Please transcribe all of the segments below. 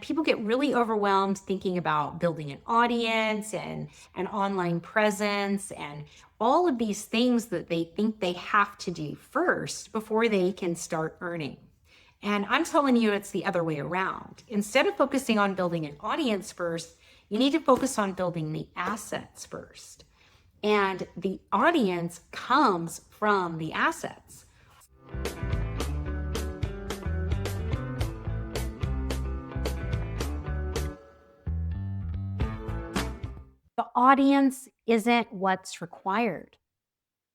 People get really overwhelmed thinking about building an audience and an online presence and all of these things that they think they have to do first before they can start earning. And I'm telling you, it's the other way around. Instead of focusing on building an audience first, you need to focus on building the assets first. And the audience comes from the assets. The audience isn't what's required.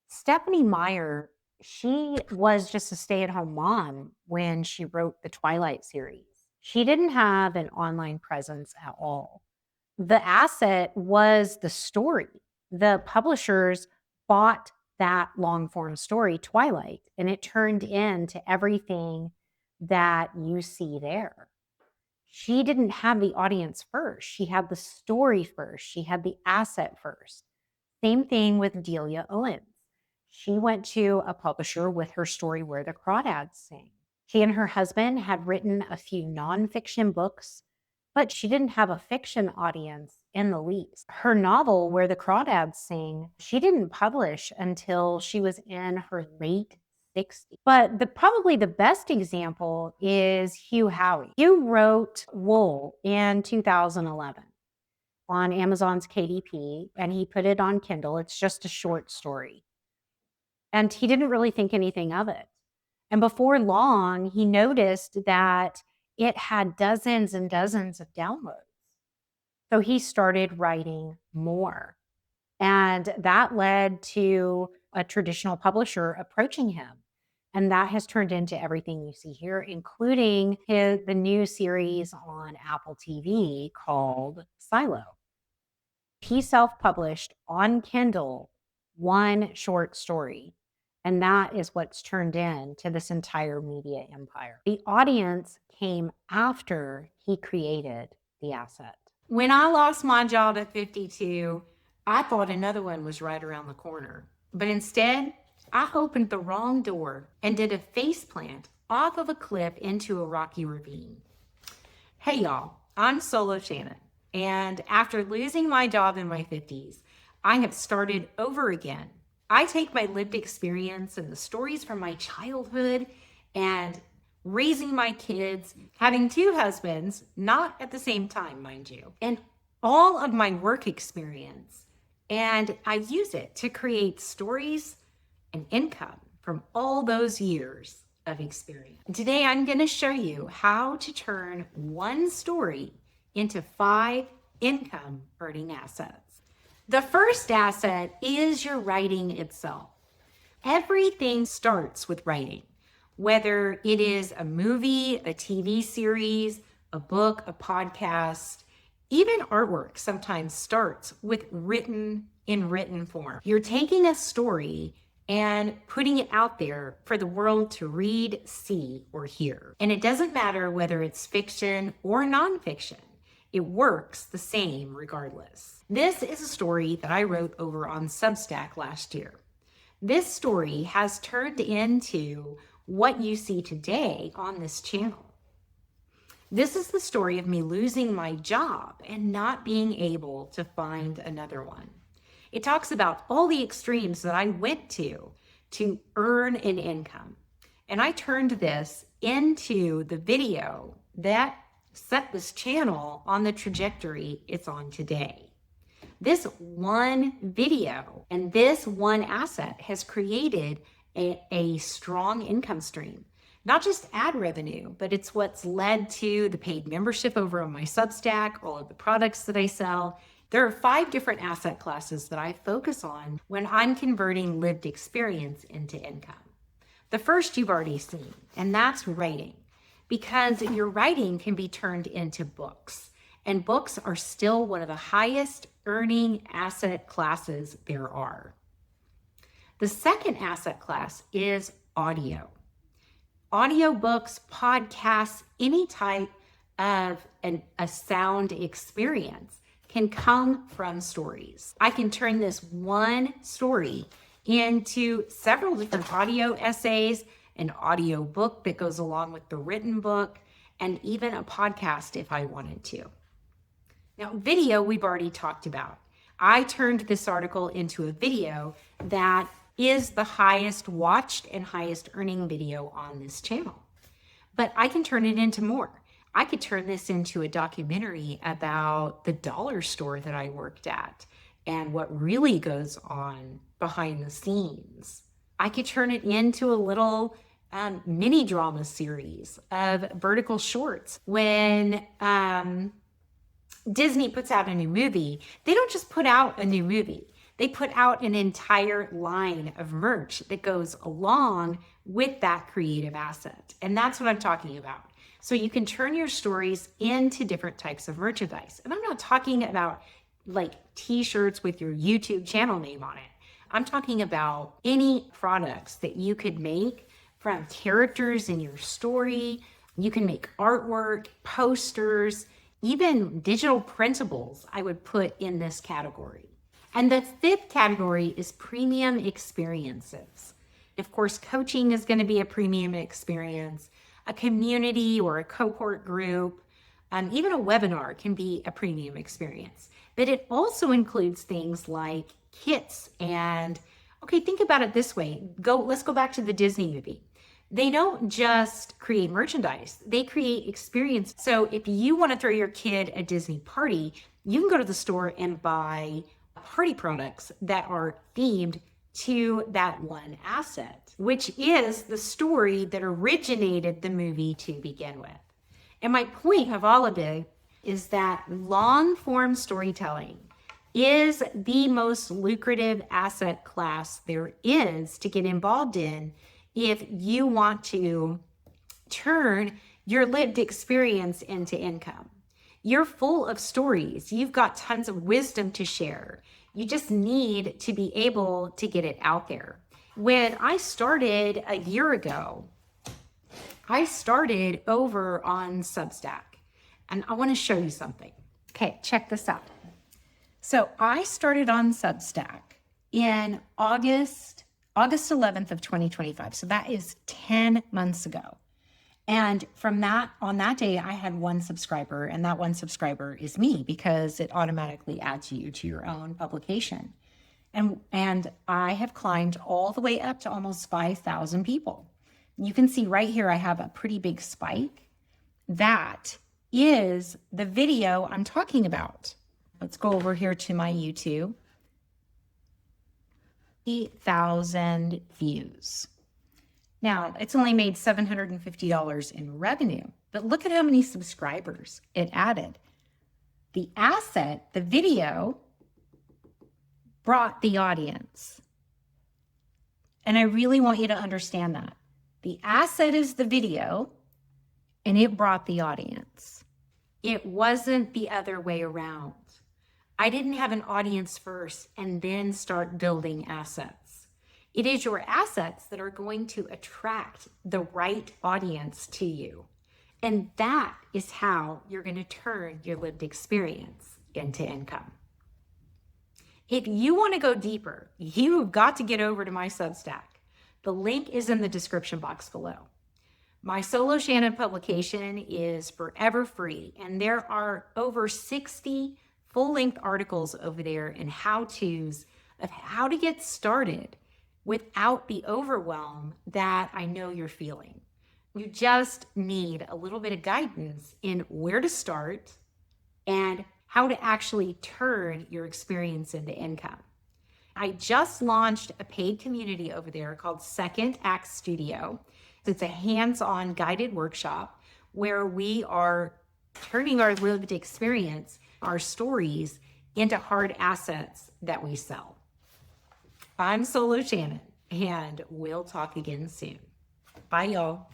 Stephanie Meyer, she was just a stay-at-home mom when she wrote the Twilight series. She didn't have an online presence at all. The asset was the story. The publishers bought that long form story, Twilight, and it turned into everything that you see there. She didn't have the audience first. She had the story first. She had the asset first. Same thing with Delia Owens. She went to a publisher with her story Where the Crawdads Sing. She and her husband had written a few nonfiction books, but she didn't have a fiction audience in the least. Her novel, Where the Crawdads Sing, she didn't publish until she was in her late 60s. But probably the best example is Hugh Howey. Hugh wrote Wool in 2011 on Amazon's KDP, and he put it on Kindle. It's just a short story. And he didn't really think anything of it. And before long, he noticed that it had dozens and dozens of downloads. So he started writing more. And that led to a traditional publisher approaching him. And that has turned into everything you see here, including the new series on Apple TV called Silo. He self-published on Kindle one short story. And that is what's turned into this entire media empire. The audience came after he created the asset. When I lost my job at 52, I thought another one was right around the corner. But instead, I opened the wrong door and did a faceplant off of a cliff into a rocky ravine. Hey y'all, I'm Solo Shannon. And after losing my job in my 50s, I have started over again. I take my lived experience and the stories from my childhood and raising my kids, having two husbands, not at the same time, mind you, and all of my work experience. And I use it to create stories and income from all those years of experience. Today, I'm going to show you how to turn one story into 5 income earning assets. The first asset is your writing itself. Everything starts with writing, whether it is a movie, a TV series, a book, a podcast, even artwork sometimes starts with written form. You're taking a story and putting it out there for the world to read, see, or hear. And it doesn't matter whether it's fiction or nonfiction. It works the same regardless. This is a story that I wrote over on Substack last year. This story has turned into what you see today on this channel. This is the story of me losing my job and not being able to find another one. It talks about all the extremes that I went to earn an income. And I turned this into the video that set this channel on the trajectory it's on today. This one video and this one asset has created a strong income stream. Not just ad revenue, but it's what's led to the paid membership over on my Substack, all of the products that I sell. There are 5 different asset classes that I focus on when I'm converting lived experience into income. The first you've already seen, and that's writing. Because your writing can be turned into books. And books are still one of the highest earning asset classes there are. The second asset class is audio. Audiobooks, podcasts, any type of a sound experience can come from stories. I can turn this one story into several different audio essays, an audio book that goes along with the written book, and even a podcast if I wanted to. Now, video, we've already talked about. I turned this article into a video that is the highest watched and highest earning video on this channel. But I can turn it into more. I could turn this into a documentary about the dollar store that I worked at and what really goes on behind the scenes. I could turn it into a little mini drama series of vertical shorts. When Disney puts out a new movie, they don't just put out a new movie. They put out an entire line of merch that goes along with that creative asset. And that's what I'm talking about. So you can turn your stories into different types of merchandise. And I'm not talking about like t-shirts with your YouTube channel name on it. I'm talking about any products that you could make from characters in your story. You can make artwork, posters, even digital printables I would put in this category. And the fifth category is premium experiences. Of course, coaching is going to be a premium experience. A community or a cohort group, even a webinar can be a premium experience. But it also includes things like kits and, okay, think about it this way. Let's go back to the Disney movie. They don't just create merchandise, they create experience. So if you want to throw your kid a Disney party, you can go to the store and buy party products that are themed to that one asset, which is the story that originated the movie to begin with. And my point of all of it is that long form storytelling is the most lucrative asset class there is to get involved in if you want to turn your lived experience into income. You're full of stories. You've got tons of wisdom to share. You just need to be able to get it out there. When I started a year ago, I started over on Substack, and I want to show you something. Okay, check this out. So I started on Substack in August 11th of 2025. So that is 10 months ago. And on that day, I had one subscriber, and that one subscriber is me because it automatically adds you to your own publication. And I have climbed all the way up to almost 5,000 people. You can see right here, I have a pretty big spike. That is the video I'm talking about. Let's go over here to my YouTube. 8,000 views. Now, it's only made $750 in revenue, but look at how many subscribers it added. The asset, the video, brought the audience. And I really want you to understand that. The asset is the video, and it brought the audience. It wasn't the other way around. I didn't have an audience first and then start building assets. It is your assets that are going to attract the right audience to you. And that is how you're going to turn your lived experience into income. If you want to go deeper, you've got to get over to my Substack. The link is in the description box below. My Solo Shannon publication is forever free, and there are over 60 full-length articles over there and how-tos of how to get started without the overwhelm that I know you're feeling. You just need a little bit of guidance in where to start and how to actually turn your experience into income. I just launched a paid community over there called Second Act Studio. It's a hands-on guided workshop where we are turning our lived experience, our stories, into hard assets that we sell. I'm Solo Shannon, and we'll talk again soon. Bye, y'all.